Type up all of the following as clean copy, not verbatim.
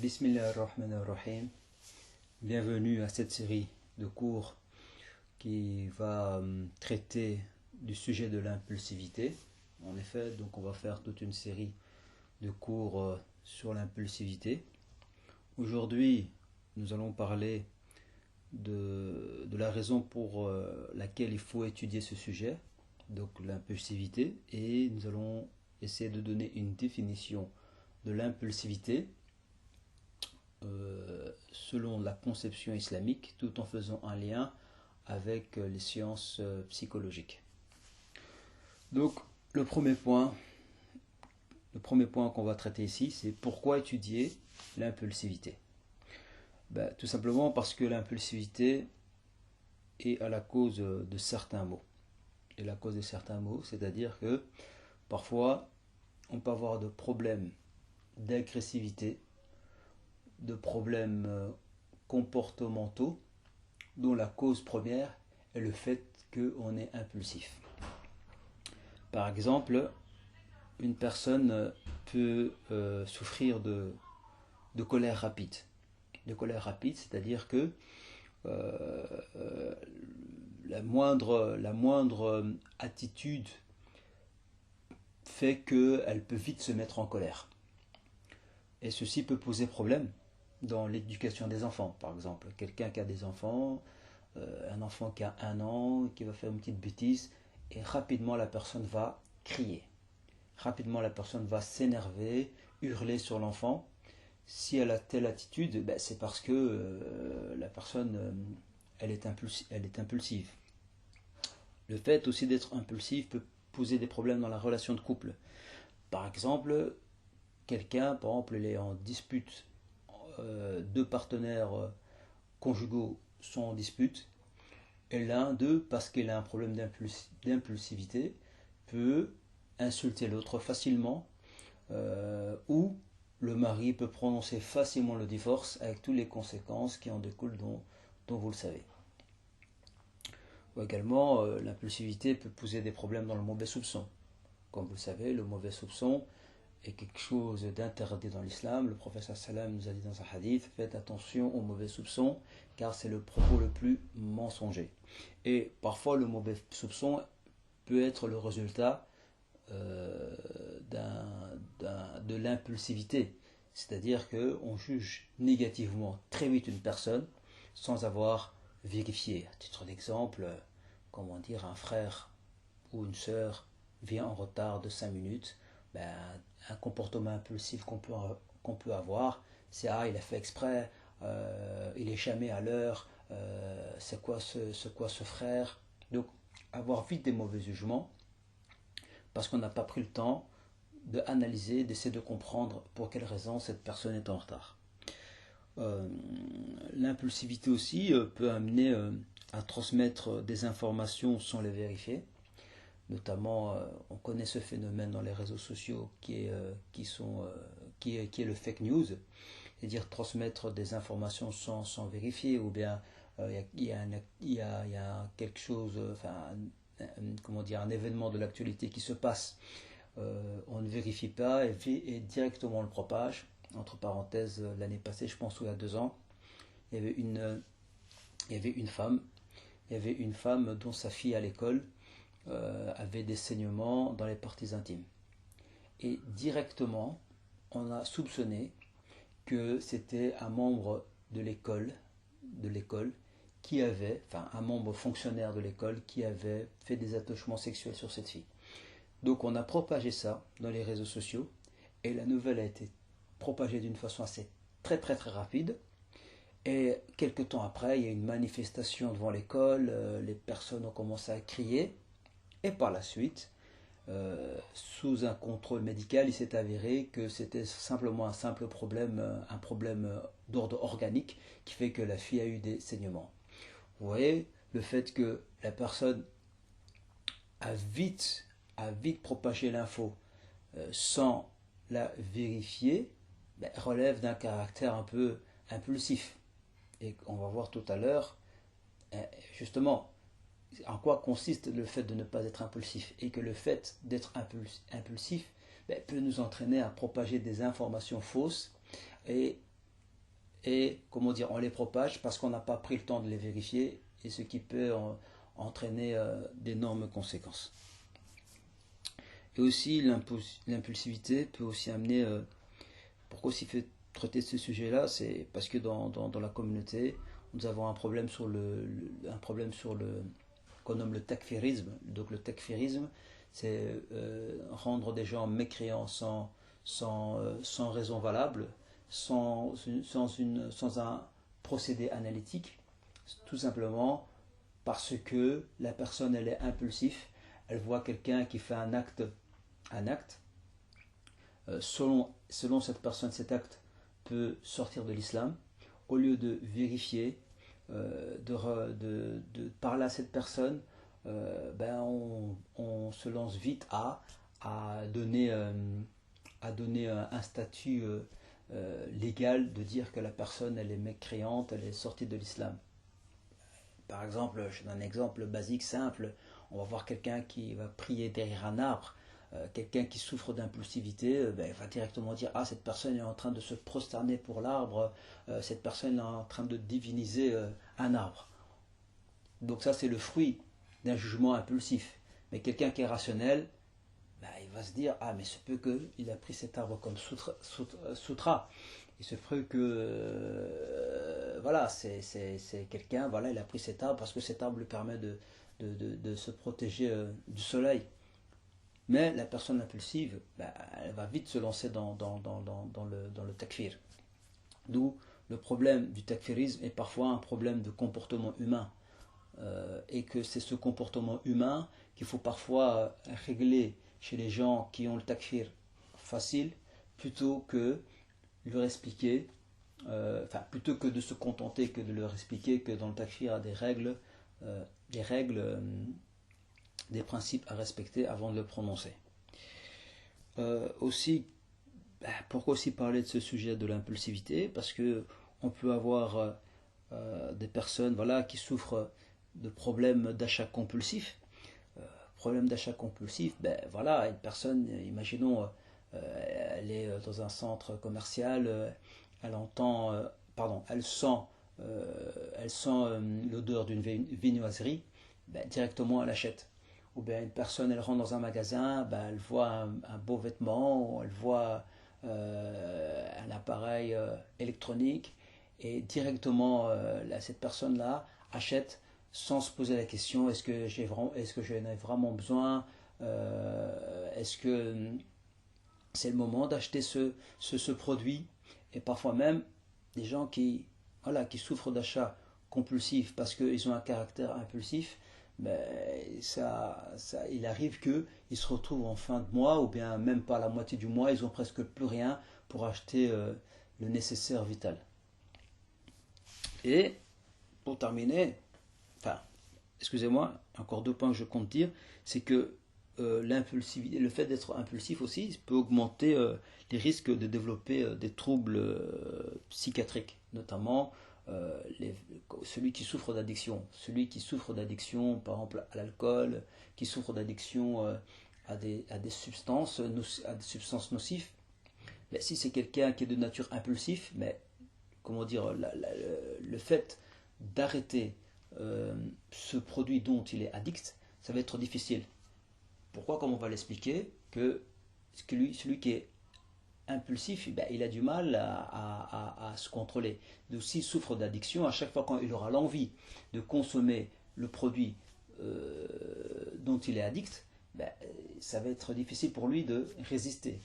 Bismillahirrahmanirrahim. Bienvenue à cette série de cours qui va traiter du sujet de l'impulsivité. En effet, donc on va faire toute une série de cours sur l'impulsivité. Aujourd'hui, nous allons parler de la raison pour laquelle il faut étudier ce sujet, donc l'impulsivité, et nous allons essayer de donner une définition de l'impulsivité selon la conception islamique, tout en faisant un lien avec les sciences psychologiques. Donc le premier point qu'on va traiter ici, c'est pourquoi étudier l'impulsivité. Tout simplement parce que l'impulsivité est à la cause de certains maux. Et la cause de certains maux, c'est-à-dire que parfois on peut avoir des problèmes d'agressivité, de problèmes comportementaux dont la cause première est le fait qu'on est impulsif. Par exemple, une personne peut souffrir de colère rapide. De colère rapide, c'est-à-dire que la moindre attitude fait qu'elle peut vite se mettre en colère. Et ceci peut poser problème dans l'éducation des enfants. Par exemple, quelqu'un qui a des enfants, un enfant qui a 1 an, qui va faire une petite bêtise, et rapidement la personne va crier. Rapidement la personne va s'énerver, hurler sur l'enfant. Si elle a telle attitude, c'est parce que la personne elle est impulsive. Le fait aussi d'être impulsif peut poser des problèmes dans la relation de couple. Par exemple, quelqu'un, par exemple, il est en dispute, deux partenaires conjugaux sont en dispute, et l'un d'eux, parce qu'il a un problème d'impulsivité, peut insulter l'autre facilement, ou le mari peut prononcer facilement le divorce avec toutes les conséquences qui en découlent dont vous le savez. Ou également, l'impulsivité peut poser des problèmes dans le mauvais soupçon. Comme vous le savez, le mauvais soupçon est quelque chose d'interdit dans l'islam. Le prophète sallam nous a dit dans un hadith, faites attention aux mauvais soupçons, car c'est le propos le plus mensonger. Et parfois le mauvais soupçon peut être le résultat de l'impulsivité. C'est-à-dire qu'on juge négativement très vite une personne sans avoir vérifié. À titre d'exemple, un frère ou une sœur vient en retard de 5 minutes, un comportement impulsif qu'on peut avoir, c'est il a fait exprès, il est jamais à l'heure, c'est quoi ce frère. Donc avoir vite des mauvais jugements parce qu'on n'a pas pris le temps d'analyser, d'essayer de comprendre pour quelle raison cette personne est en retard. L'impulsivité aussi peut amener à transmettre des informations sans les vérifier. Notamment, on connaît ce phénomène dans les réseaux sociaux qui est le fake news, c'est-à-dire transmettre des informations sans vérifier, ou bien il y a quelque chose, un événement de l'actualité qui se passe, on ne vérifie pas et directement on le propage. Entre parenthèses, l'année passée, je pense, ou il y a 2 ans, il y avait une femme dont sa fille à l'école avait des saignements dans les parties intimes. Et directement, on a soupçonné que c'était un membre de l'école qui avait, un membre fonctionnaire de l'école qui avait fait des attouchements sexuels sur cette fille. Donc on a propagé ça dans les réseaux sociaux et la nouvelle a été propagée d'une façon assez très très très rapide. Et quelques temps après, il y a une manifestation devant l'école, les personnes ont commencé à crier. Et par la suite, sous un contrôle médical, il s'est avéré que c'était simplement un problème d'ordre organique qui fait que la fille a eu des saignements. Vous voyez, le fait que la personne a vite propagé l'info sans la vérifier, relève d'un caractère un peu impulsif. Et on va voir tout à l'heure, justement, en quoi consiste le fait de ne pas être impulsif, et que le fait d'être impulsif peut nous entraîner à propager des informations fausses et et comment dire, on les propage parce qu'on n'a pas pris le temps de les vérifier, et ce qui peut entraîner d'énormes conséquences. Et aussi l'impulsivité peut aussi amener, pourquoi aussi fait traiter de ce sujet-là, c'est parce que dans la communauté, nous avons un problème sur qu'on nomme le takfirisme. Donc le takfirisme, c'est rendre des gens mécréants sans raison valable, sans un procédé analytique, tout simplement parce que la personne elle est impulsive, elle voit quelqu'un qui fait un acte, selon cette personne, cet acte peut sortir de l'islam. Au lieu de vérifier, de parler à cette personne, on se lance vite à donner un statut légal, de dire que la personne elle est mécréante, elle est sortie de l'islam. Par exemple, je donne un exemple basique, simple, on va voir quelqu'un qui va prier derrière un arbre, quelqu'un qui souffre d'impulsivité, va directement dire ah, cette personne est en train de se prosterner pour l'arbre, cette personne est en train de diviniser un arbre. Donc ça c'est le fruit d'un jugement impulsif. Mais quelqu'un qui est rationnel, il va se dire ah, mais se peut qu'il a pris cet arbre comme sutra. Il se peut que voilà, c'est quelqu'un, voilà, il a pris cet arbre parce que cet arbre lui permet de se protéger du soleil. Mais la personne impulsive, elle va vite se lancer dans le takfir. D'où le problème du takfirisme est parfois un problème de comportement humain. Et que c'est ce comportement humain qu'il faut parfois régler chez les gens qui ont le takfir facile, plutôt que leur expliquer, plutôt que de se contenter que de leur expliquer que dans le takfir il y a des règles, des principes à respecter avant de le prononcer. Aussi, pourquoi aussi parler de ce sujet de l'impulsivité? Parce que on peut avoir des personnes, voilà, qui souffrent de problèmes d'achat compulsif. Problème d'achat compulsif, voilà, une personne, imaginons, elle est dans un centre commercial, elle sent l'odeur d'une viennoiserie, directement elle achète. Ou bien une personne, elle rentre dans un magasin, elle voit un beau vêtement, ou elle voit un appareil électronique, et directement cette personne-là achète sans se poser la question est-ce que j'en ai vraiment besoin, est-ce que c'est le moment d'acheter ce produit. Et parfois même des gens qui souffrent d'achat compulsif parce qu'ils ont un caractère impulsif, il arrive qu'ils se retrouvent en fin de mois, ou bien même pas la moitié du mois, ils n'ont presque plus rien pour acheter le nécessaire vital. Et pour terminer, excusez-moi, encore 2 points que je compte dire, c'est que l'impulsivité, le fait d'être impulsif aussi peut augmenter les risques de développer des troubles psychiatriques, notamment celui qui souffre d'addiction, par exemple à l'alcool, qui souffre d'addiction à des substances nocives. Mais si c'est quelqu'un qui est de nature impulsif, comment dire, le fait d'arrêter ce produit dont il est addict, ça va être difficile. Pourquoi? Comme on va l'expliquer, que celui qui est impulsif, il a du mal à se contrôler. Donc s'il souffre d'addiction, à chaque fois quand il aura l'envie de consommer le produit dont il est addict, ça va être difficile pour lui de résister.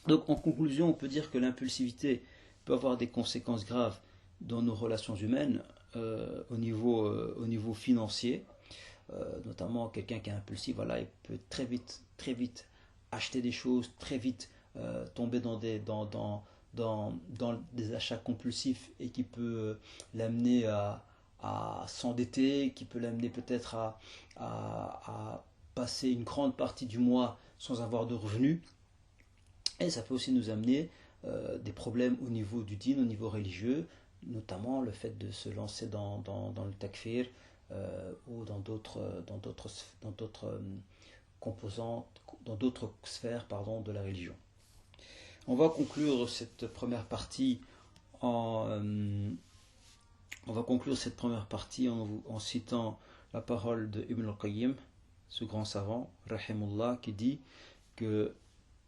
Donc en conclusion, on peut dire que l'impulsivité peut avoir des conséquences graves dans nos relations humaines au niveau financier. Notamment quelqu'un qui est impulsif, voilà, il peut très vite acheter des choses, très vite tomber dans des achats compulsifs, et qui peut l'amener à s'endetter, qui peut l'amener peut-être à passer une grande partie du mois sans avoir de revenus. Et ça peut aussi nous amener des problèmes au niveau du din, au niveau religieux, notamment le fait de se lancer dans le takfir, ou dans d'autres composantes, dans d'autres sphères de la religion. On va conclure cette première partie On va conclure cette première partie en citant la parole de Ibn al-Qayyim, ce grand savant, rahimullah, qui dit que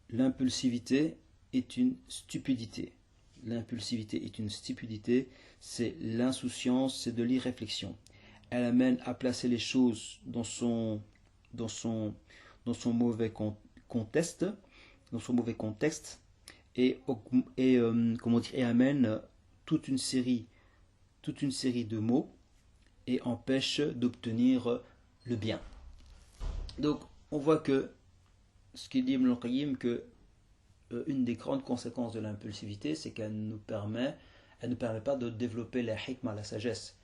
l'impulsivité est une stupidité. L'impulsivité est une stupidité, c'est l'insouciance, c'est de l'irréflexion. Elle amène à placer les choses dans son mauvais contexte, et amène toute une série de maux et empêche d'obtenir le bien. Donc on voit que ce qu'il dit Ibn al-Qayyim, que une des grandes conséquences de l'impulsivité, c'est qu'elle ne nous permet pas de développer la hikmah, la sagesse,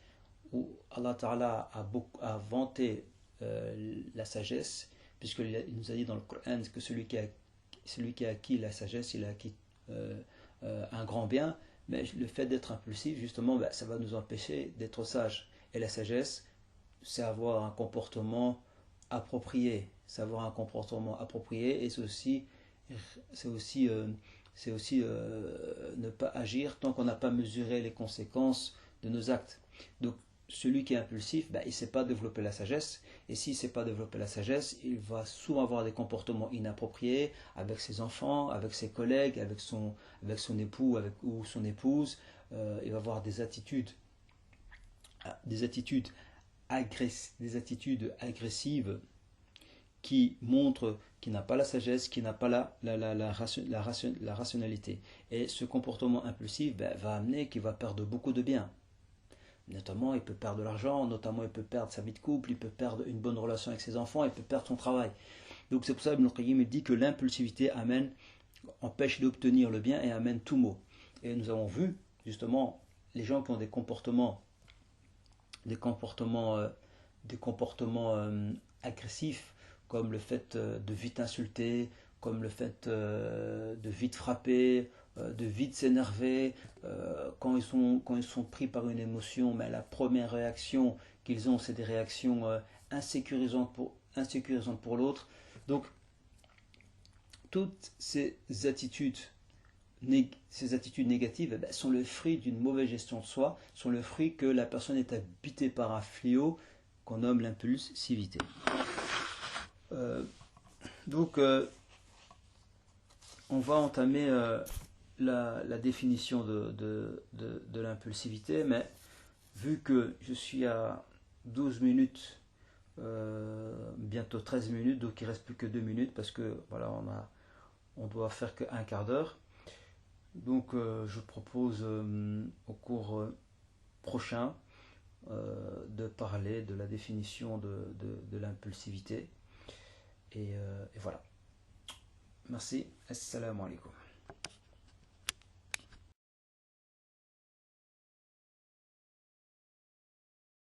où Allah Ta'ala a vanté la sagesse, puisqu'il nous a dit dans le Coran que celui qui a acquis la sagesse, il a acquis un grand bien, mais le fait d'être impulsif, justement, ça va nous empêcher d'être sages. Et la sagesse, c'est avoir un comportement approprié. Et c'est aussi ne pas agir tant qu'on n'a pas mesuré les conséquences de nos actes. Donc celui qui est impulsif, il ne sait pas développer la sagesse, et s'il ne sait pas développer la sagesse, il va souvent avoir des comportements inappropriés avec ses enfants, avec ses collègues, avec son époux ou son épouse. Il va avoir des attitudes agressives qui montrent qu'il n'a pas la sagesse, qu'il n'a pas la rationalité. Et ce comportement impulsif va amener qu'il va perdre beaucoup de biens. Notamment, il peut perdre de l'argent, notamment il peut perdre sa vie de couple, il peut perdre une bonne relation avec ses enfants, il peut perdre son travail. Donc c'est pour ça que Ibn al-Qayyim dit que l'impulsivité empêche d'obtenir le bien et amène tout mot. Et nous avons vu justement les gens qui ont des comportements agressifs, comme le fait de vite insulter, comme le fait de vite frapper, de vite s'énerver, quand ils sont pris par une émotion, mais la première réaction qu'ils ont, c'est des réactions insécurisantes pour l'autre. Donc toutes ces attitudes négatives sont le fruit d'une mauvaise gestion de soi, sont le fruit que la personne est habitée par un fléau qu'on nomme l'impulsivité. Donc on va entamer la définition de l'impulsivité, mais vu que je suis à 12 minutes, bientôt 13 minutes, donc il ne reste plus que 2 minutes, parce que voilà, on doit faire qu'un quart d'heure. Donc je propose au cours prochain de parler de la définition de l'impulsivité. Et voilà. Merci. Assalamu alaikum.